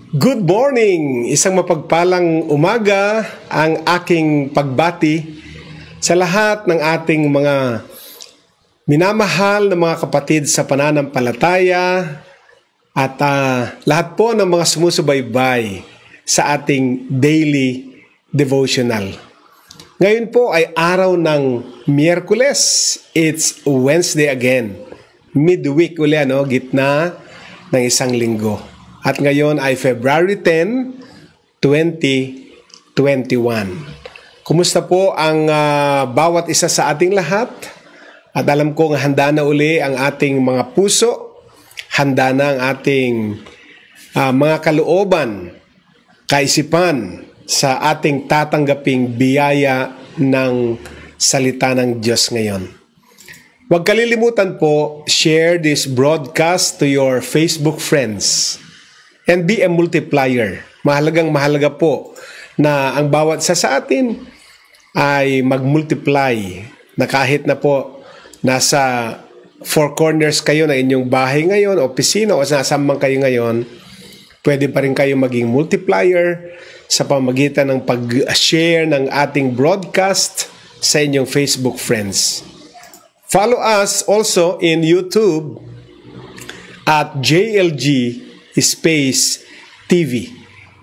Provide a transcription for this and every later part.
Good morning! Isang mapagpalang umaga ang aking pagbati sa lahat ng ating mga minamahal na mga kapatid sa pananampalataya at lahat po ng mga sumusubaybay sa ating daily devotional. Ngayon po ay araw ng Miyerkules. It's Wednesday again. Midweek uli, gitna ng isang linggo. At ngayon ay February 10, 2021. Kumusta po ang bawat isa sa ating lahat? At alam kong handa na uli ang ating mga puso, handa na ang ating mga kalooban, kaisipan sa ating tatanggaping biyaya ng salita ng Diyos ngayon. Huwag kalilimutan po, share this broadcast to your Facebook friends. And be a multiplier. Mahalaga po na ang bawat sa atin ay mag-multiply. Na kahit na po nasa four corners kayo na inyong bahay ngayon, opisina o nasamang kayo ngayon, pwede pa rin kayo maging multiplier sa pamagitan ng pag-share ng ating broadcast sa inyong Facebook friends. Follow us also in YouTube at JLG Space TV.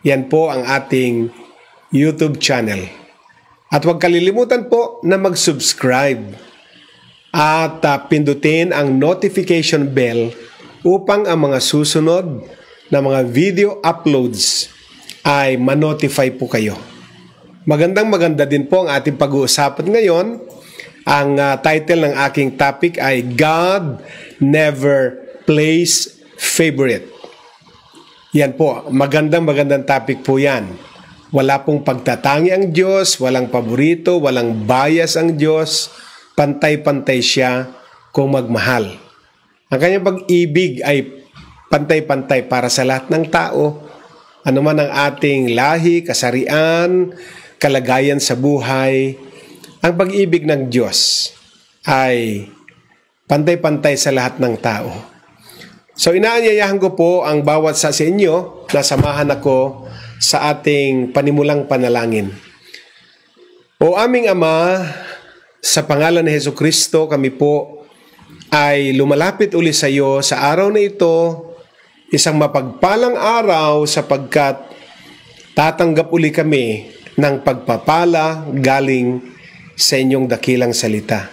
Yan po ang ating YouTube channel. At huwag kalilimutan po na mag-subscribe at pindutin ang notification bell upang ang mga susunod na mga video uploads ay ma-notify po kayo. Maganda din po ang ating pag-uusapan ngayon. Ang title ng aking topic ay God Never Plays Favorite. Yan po, magandang topic po yan. Wala pong pagtatangi ang Diyos, walang paborito, walang bias ang Diyos, pantay-pantay siya kung magmahal. Ang kanyang pag-ibig ay pantay-pantay para sa lahat ng tao, anuman ang ating lahi, kasarian, kalagayan sa buhay. Ang pag-ibig ng Diyos ay pantay-pantay sa lahat ng tao. So inaanyayahan ko po ang bawat sa inyo na samahan ako sa ating panimulang panalangin. O aming Ama, sa pangalan ni Jesucristo, kami po ay lumalapit uli sa iyo sa araw na ito, isang mapagpalang araw sapagkat tatanggap uli kami ng pagpapala galing sa inyong dakilang salita.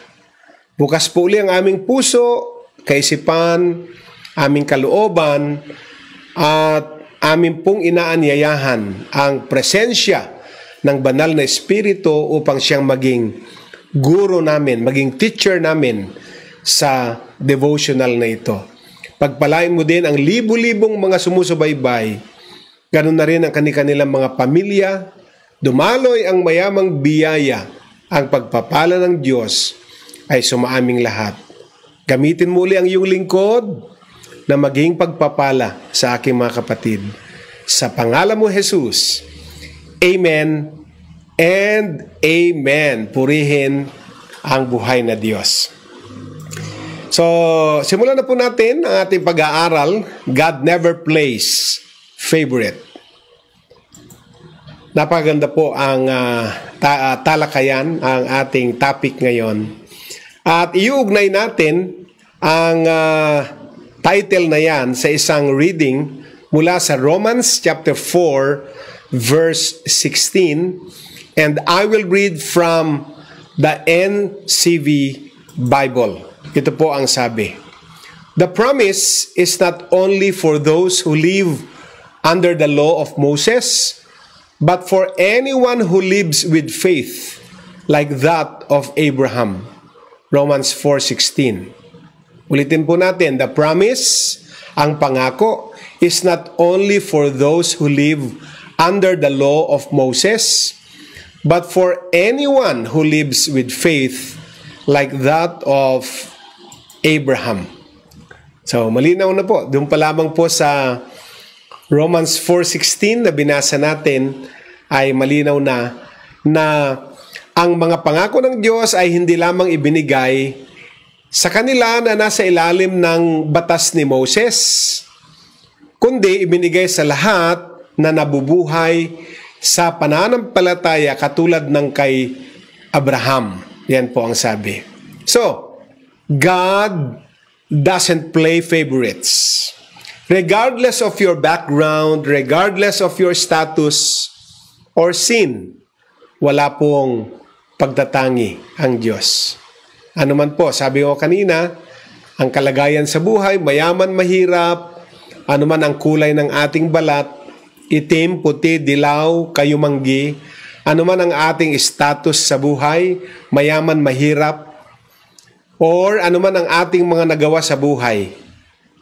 Bukas po uli ang aming puso, kaisipan, aming kalooban, at amin pong inaanyayahan ang presensya ng banal na Espiritu upang siyang maging guro namin, maging teacher namin sa devotional na ito. Pagpalain mo din ang libu-libong mga sumusubaybay, ganun na rin ang kanilang mga pamilya, dumaloy ang mayamang biyaya, ang pagpapala ng Diyos ay sumaaming lahat. Gamitin mo uli ang iyong lingkod na maging pagpapala sa aking mga kapatid. Sa pangalan mo, Jesus. Amen and Amen. Purihin ang buhay na Diyos. So, simulan na po natin ang ating pag-aaral. God never plays favorite. Napakaganda po ang talakayan, ang ating topic ngayon. At iuugnay natin ang title na yan sa isang reading mula sa Romans chapter 4 verse 16, and I will read from the NCV Bible. Ito po ang sabi. The promise is not only for those who live under the law of Moses, but for anyone who lives with faith like that of Abraham. Romans 4:16. Ulitin po natin, the promise, ang pangako, is not only for those who live under the law of Moses, but for anyone who lives with faith like that of Abraham. So, malinaw na po. Doon pa lamang po sa Romans 4:16 na binasa natin ay malinaw na ang mga pangako ng Diyos ay hindi lamang ibinigay sa kanila na nasa ilalim ng batas ni Moses, kundi ibinigay sa lahat na nabubuhay sa pananampalataya katulad ng kay Abraham. Yan po ang sabi. So, God doesn't play favorites. Regardless of your background, regardless of your status or sin, wala pong pagtatangi ang Diyos. Ano man po, sabi ko kanina, ang kalagayan sa buhay, mayaman, mahirap, ano man ang kulay ng ating balat, itim, puti, dilaw, kayumanggi, ano man ang ating status sa buhay, mayaman, mahirap, or ano man ang ating mga nagawa sa buhay,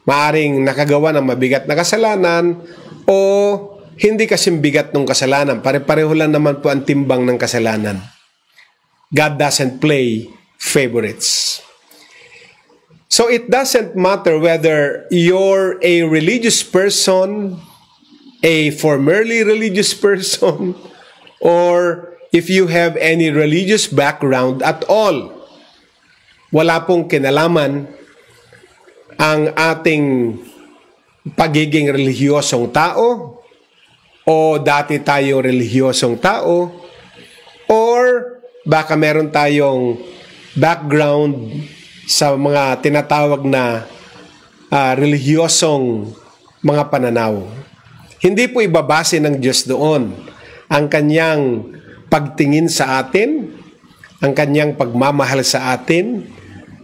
maaring nakagawa ng mabigat na kasalanan o hindi kasing bigat ng kasalanan. Pare-pareho lang naman po ang timbang ng kasalanan. God doesn't play favorites. So it doesn't matter whether you're a religious person, a formerly religious person, or if you have any religious background at all. Wala pong kinalaman ang ating pagiging relihiyosong tao o dati tayong relihiyosong tao or baka meron tayong background sa mga tinatawag na relihiyosong mga pananaw. Hindi po ibabase ng Diyos doon ang kanyang pagtingin sa atin, ang kanyang pagmamahal sa atin.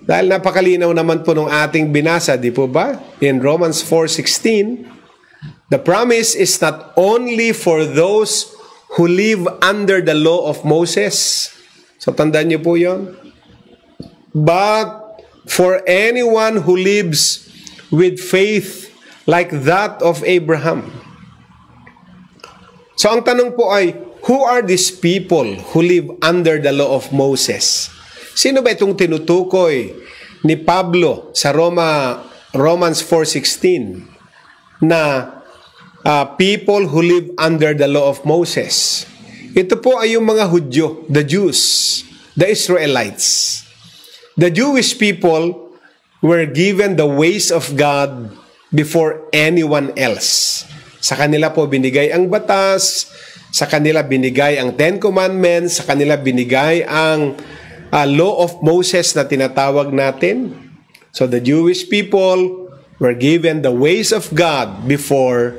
Dahil napakalinaw naman po nung ating binasa, di po ba? In Romans 4:16, the promise is not only for those who live under the law of Moses. So tandaan niyo po yon. But for anyone who lives with faith like that of Abraham. So ang tanong po ay, who are these people who live under the law of Moses? Sino ba itong tinutukoy ni Pablo sa Romans 4:16 na people who live under the law of Moses? Ito po ay yung mga Hudyo, the Jews, the Israelites. The Jewish people were given the ways of God before anyone else. Sa kanila po binigay ang batas, sa kanila binigay ang Ten Commandments, sa kanila binigay ang law of Moses na tinatawag natin. So the Jewish people were given the ways of God before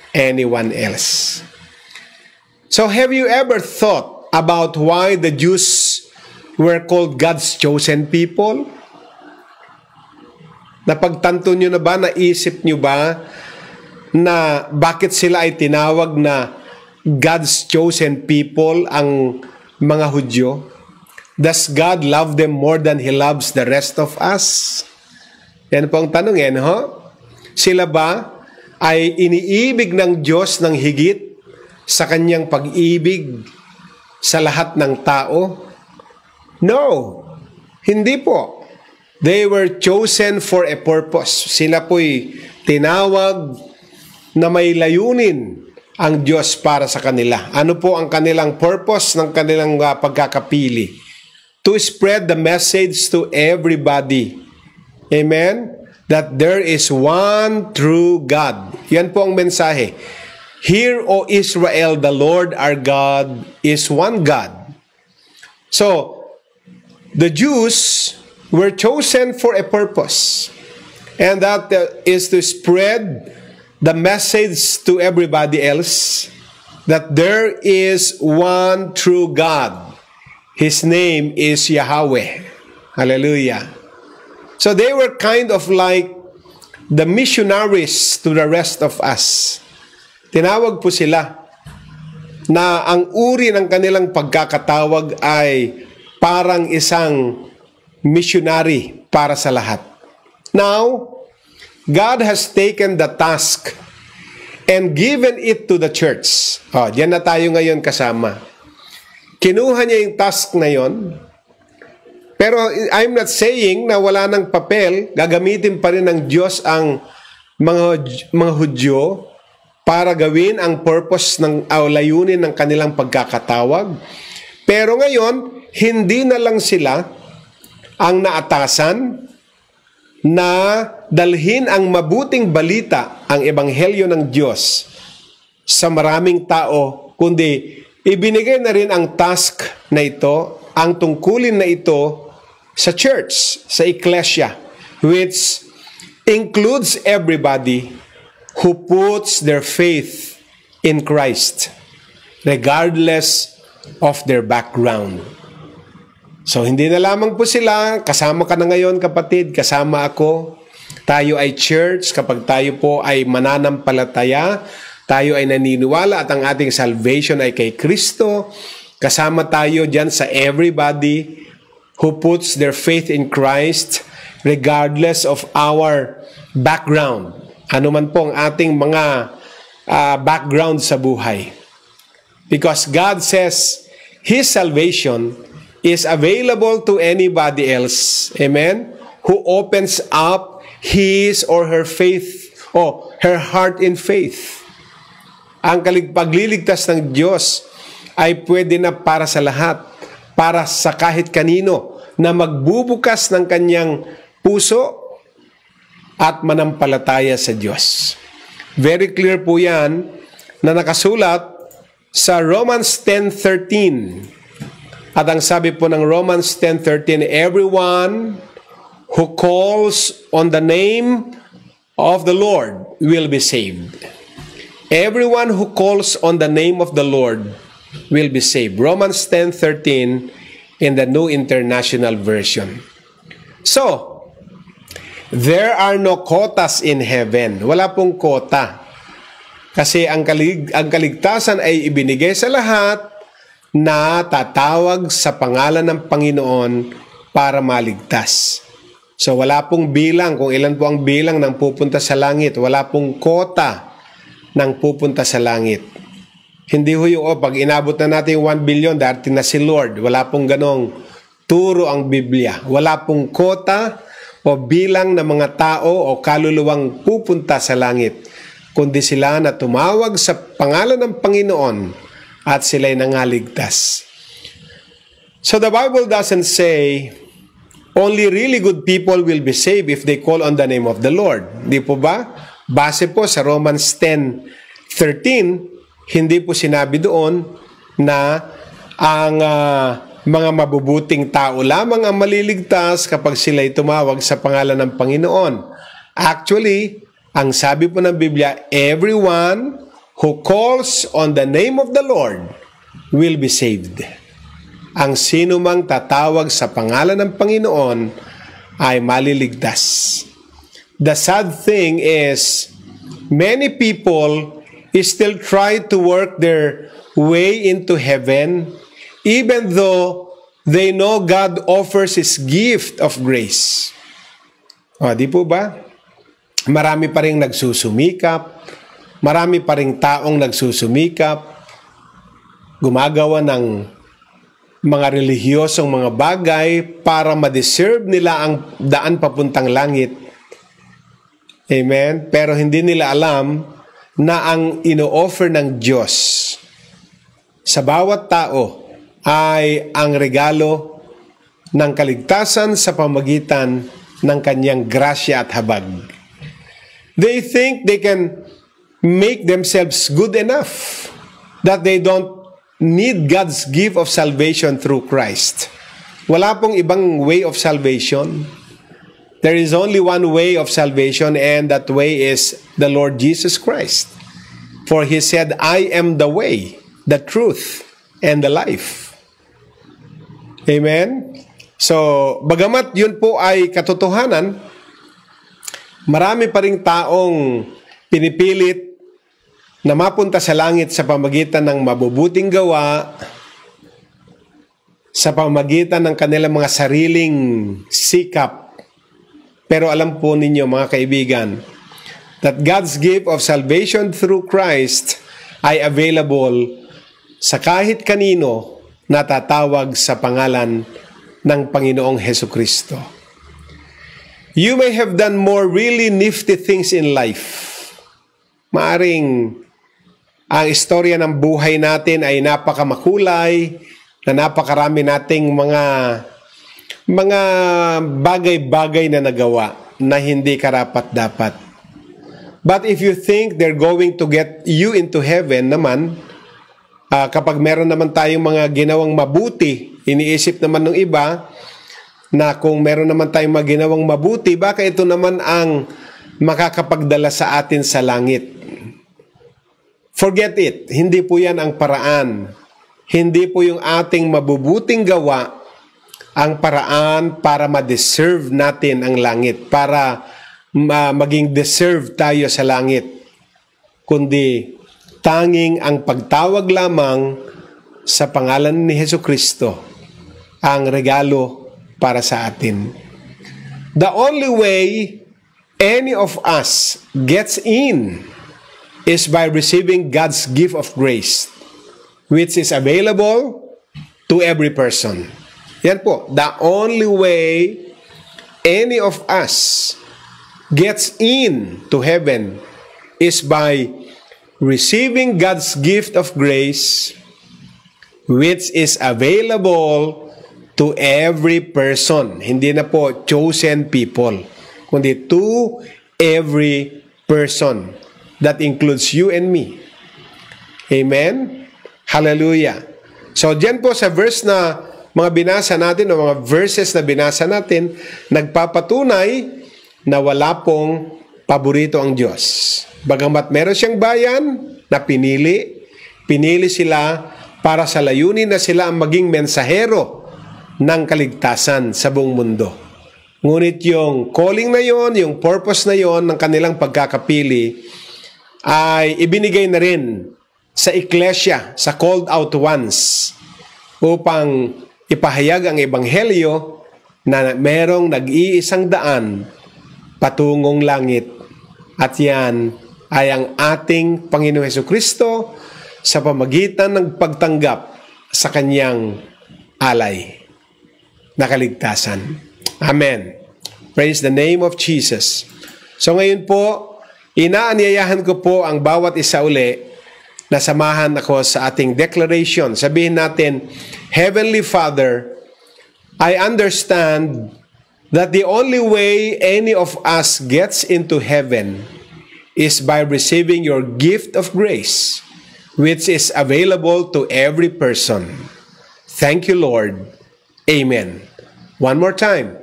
anyone else. So have you ever thought about why the Jews were called God's chosen people? Napagtanto nyo na ba, naisip nyo ba na bakit sila ay tinawag na God's chosen people ang mga Hudyo? Does God love them more than He loves the rest of us? Yan po ang tanong yan, ho? Sila ba ay iniibig ng Diyos ng higit sa kanyang pag-ibig sa lahat ng tao? No, hindi po. They were chosen for a purpose. Sila po'y tinawag na may layunin ang Diyos para sa kanila. Ano po ang kanilang purpose ng kanilang pagkakapili? To spread the message to everybody. Amen? That there is one true God. Yan po ang mensahe. Hear, O Israel, the Lord our God is one God. So, the Jews were chosen for a purpose. And that is to spread the message to everybody else that there is one true God. His name is Yahweh. Hallelujah. So they were kind of like the missionaries to the rest of us. Tinawag po sila na ang uri ng kanilang pagkakatawag ay parang isang missionary para sa lahat. Now, God has taken the task and given it to the church. Diyan na tayo ngayon kasama. Kinuha niya yung task na yon. Pero I'm not saying na wala ng papel, gagamitin pa rin ng Diyos ang mga Hudyo para gawin ang purpose ng layunin ng kanilang pagkakatawag. Pero ngayon, hindi na lang sila ang naatasan na dalhin ang mabuting balita, ang ebanghelyo ng Diyos sa maraming tao, kundi ibinigay na rin ang task na ito, ang tungkulin na ito sa church, sa ecclesia, which includes everybody who puts their faith in Christ, regardless of their background. So, hindi na lamang po sila, kasama ka na ngayon kapatid, kasama ako. Tayo ay church, kapag tayo po ay mananampalataya, tayo ay naniniwala at ang ating salvation ay kay Kristo. Kasama tayo dyan sa everybody who puts their faith in Christ, regardless of our background. Ano man po ang ating mga background sa buhay. Because God says His salvation is available to anybody else, amen, who opens up his or her faith, o her heart in faith. Ang pagliligtas ng Diyos ay pwede na para sa lahat, para sa kahit kanino na magbubukas ng kanyang puso at manampalataya sa Diyos. Very clear po yan na nakasulat sa Romans 10:13. At ang sabi po ng Romans 10:13, everyone who calls on the name of the Lord will be saved. Everyone who calls on the name of the Lord will be saved. Romans 10:13 in the New International Version. So, there are no quotas in heaven. Wala pong quota. Kasi ang kaligtasan ay ibinigay sa lahat na tatawag sa pangalan ng Panginoon para maligtas. So wala pong bilang kung ilan po ang bilang ng pupunta sa langit. Wala pong quota ng pupunta sa langit. Hindi ho yung, pag inabot na natin 1 billion, darating na si Lord. Wala pong ganong turo ang Biblia. Wala pong quota o bilang ng mga tao o kaluluwang pupunta sa langit, kundi sila na tumawag sa pangalan ng Panginoon at sila'y nangaligtas. So the Bible doesn't say only really good people will be saved if they call on the name of the Lord. Di po ba? Base po sa Romans 10:13, hindi po sinabi doon na ang mga mabubuting tao lamang ang maliligtas kapag sila'y tumawag sa pangalan ng Panginoon. Actually, ang sabi po ng Biblia, everyone who calls on the name of the Lord will be saved. Ang sino mang tatawag sa pangalan ng Panginoon ay maliligtas. The sad thing is, many people still try to work their way into heaven even though they know God offers His gift of grace. Di po ba? Marami pa rin nagsusumikap, marami pa rin taong nagsusumikap, gumagawa ng mga relihiyosong mga bagay para ma-deserve nila ang daan papuntang langit. Amen? Pero hindi nila alam na ang ino-offer ng Diyos sa bawat tao ay ang regalo ng kaligtasan sa pamagitan ng kanyang grasya at habag. They think they can make themselves good enough that they don't need God's gift of salvation through Christ. Wala pong ibang way of salvation. There is only one way of salvation, and that way is the Lord Jesus Christ. For He said, I am the way, the truth, and the life. Amen? So, bagamat yun po ay katotohanan, marami pa ring taong pinipilit na mapunta sa langit sa pamagitan ng mabubuting gawa, sa pamagitan ng kanilang mga sariling sikap. Pero alam po ninyo mga kaibigan, that God's gift of salvation through Christ ay available sa kahit kanino na tatawag sa pangalan ng Panginoong Hesukristo. You may have done more really nifty things in life. Maaring ang istorya ng buhay natin ay napakamakulay, na napakarami nating mga bagay-bagay na nagawa na hindi karapat-dapat. But if you think they're going to get you into heaven naman, kapag meron naman tayong mga ginawang mabuti, iniisip naman ng iba na kung meron naman tayong mga ginawang mabuti, baka ito naman ang makakapagdala sa atin sa langit. Forget it. Hindi po yan ang paraan. Hindi po yung ating mabubuting gawa ang paraan para ma-deserve natin ang langit, para maging deserve tayo sa langit, kundi tanging ang pagtawag lamang sa pangalan ni Jesucristo ang regalo para sa atin. The only way any of us gets in is by receiving God's gift of grace, which is available to every person. Yan po, the only way any of us gets in to heaven is by receiving God's gift of grace, which is available to every person. Hindi na po chosen people, kundi to every person. That includes you and me. Amen? Hallelujah. So, diyan po sa verse na mga binasa natin, o mga verses na binasa natin, nagpapatunay na wala pong paborito ang Diyos. Bagamat meron siyang bayan na pinili sila para sa layunin na sila ang maging mensahero ng kaligtasan sa buong mundo. Ngunit yung calling na yon, yung purpose na yon ng kanilang pagkakapili ay ibinigay na rin sa iglesia, sa called out ones, upang ipahayag ang ebanghelyo na merong nag-iisang daan patungong langit, at yan ay ang ating Panginoong Jesucristo sa pamagitan ng pagtanggap sa kanyang alay na kaligtasan. Amen. Praise the name of Jesus. So ngayon po, inaanyayahan ko po ang bawat isa uli na samahan ako sa ating declaration. Sabihin natin, Heavenly Father, I understand that the only way any of us gets into heaven is by receiving your gift of grace, which is available to every person. Thank you, Lord. Amen. One more time.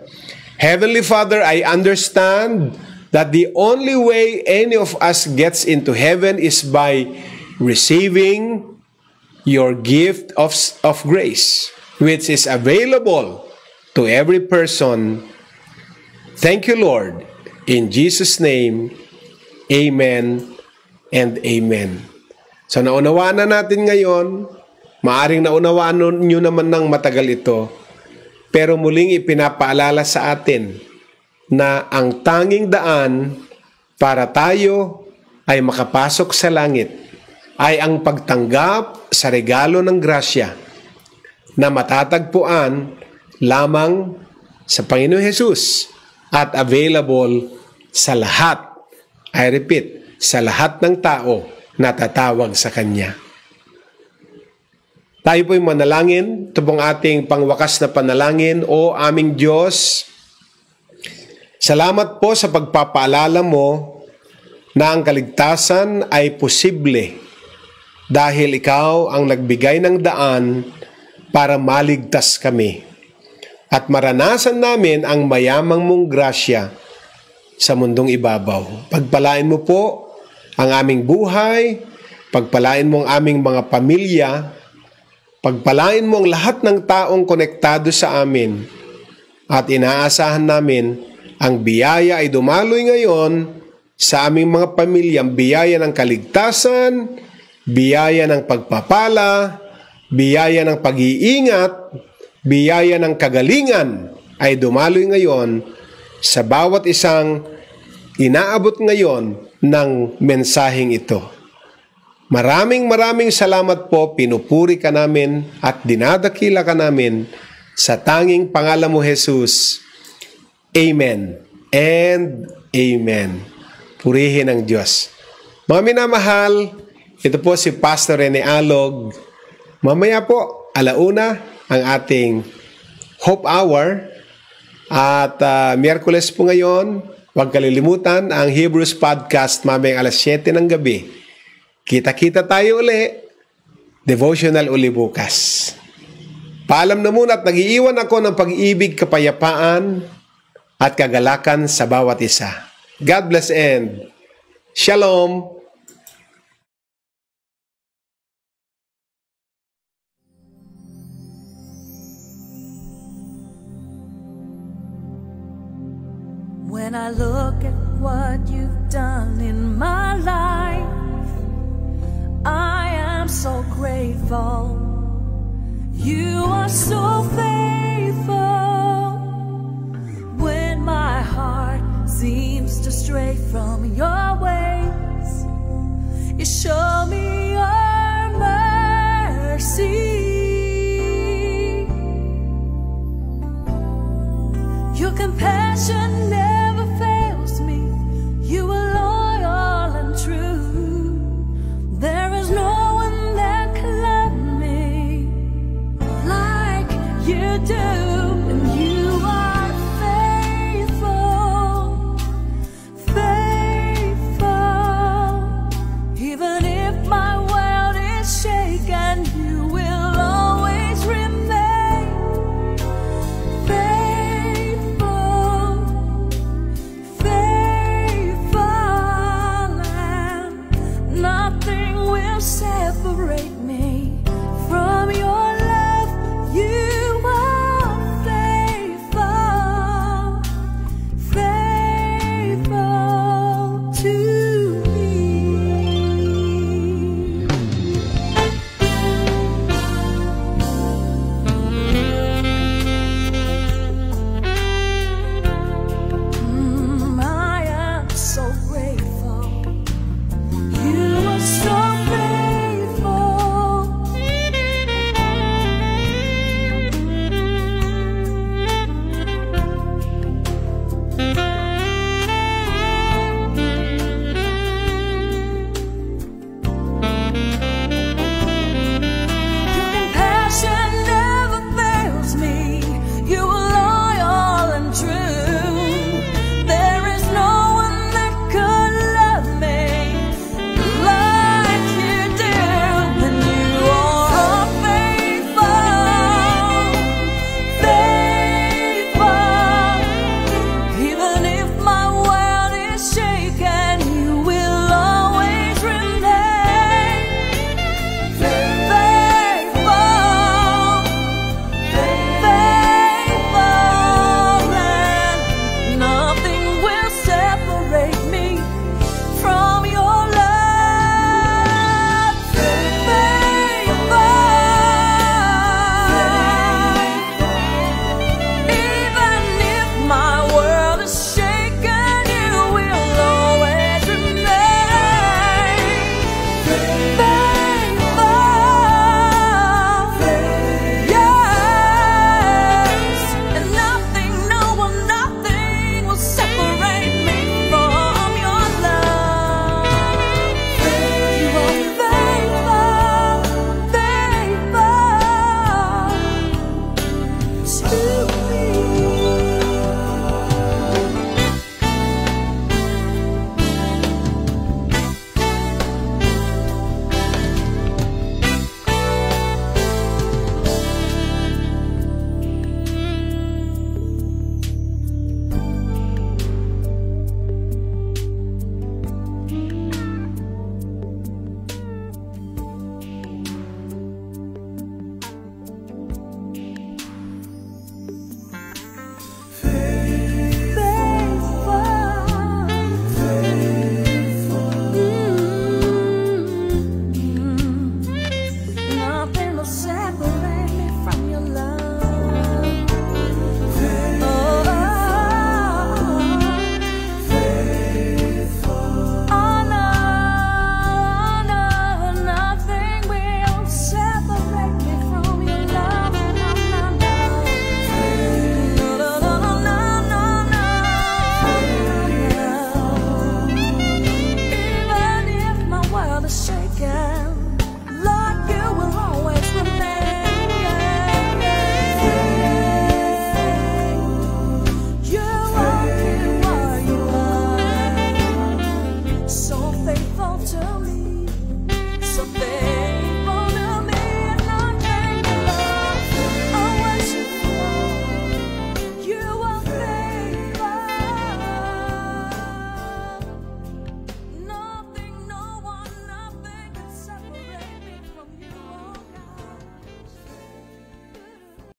Heavenly Father, I understand that the only way any of us gets into heaven is by receiving your gift of grace, which is available to every person. Thank you, Lord. In Jesus' name, amen and amen. So naunawaan na natin ngayon, maaring naunawaan nyo naman ng matagal ito, pero muling ipinapaalala sa atin na ang tanging daan para tayo ay makapasok sa langit ay ang pagtanggap sa regalo ng grasya na matatagpuan lamang sa Panginoong Hesus at available sa lahat, I repeat, sa lahat ng tao na tatawag sa Kanya. Tayo po'y manalangin. Ito pong ating pangwakas na panalangin. O aming Diyos, salamat po sa pagpapaalala mo na ang kaligtasan ay posible dahil ikaw ang nagbigay ng daan para maligtas kami at maranasan namin ang mayamang mong grasya sa mundong ibabaw. Pagpalain mo po ang aming buhay, pagpalain mo ang aming mga pamilya, pagpalain mo ang lahat ng taong konektado sa amin, at inaasahan namin ang biyaya ay dumaloy ngayon sa aming mga pamilya, ang biyaya ng kaligtasan, biyaya ng pagpapala, biyaya ng pag-iingat, biyaya ng kagalingan ay dumaloy ngayon sa bawat isang inaabot ngayon ng mensaheng ito. Maraming salamat po, pinupuri ka namin at dinadakila ka namin sa tanging pangalan mo, Jesus. Amen and amen. Purihin ang Diyos. Mga minamahal, ito po si Pastor Rene Alog. Mamaya po, 1:00 ang ating Hope Hour. At Miyerkules po ngayon, Huwag kalilimutan ang Hebrews Podcast mamayang alas 7 ng gabi. Kita-kita tayo uli. Devotional uli bukas. Paalam na muna at nag-iiwan ako ng pag-ibig, kapayapaan at kagalakan sa bawat isa. God bless and Shalom! When I look at what you've done in my life, I am so grateful. You are so faithful. When my heart seems to stray from your ways, you show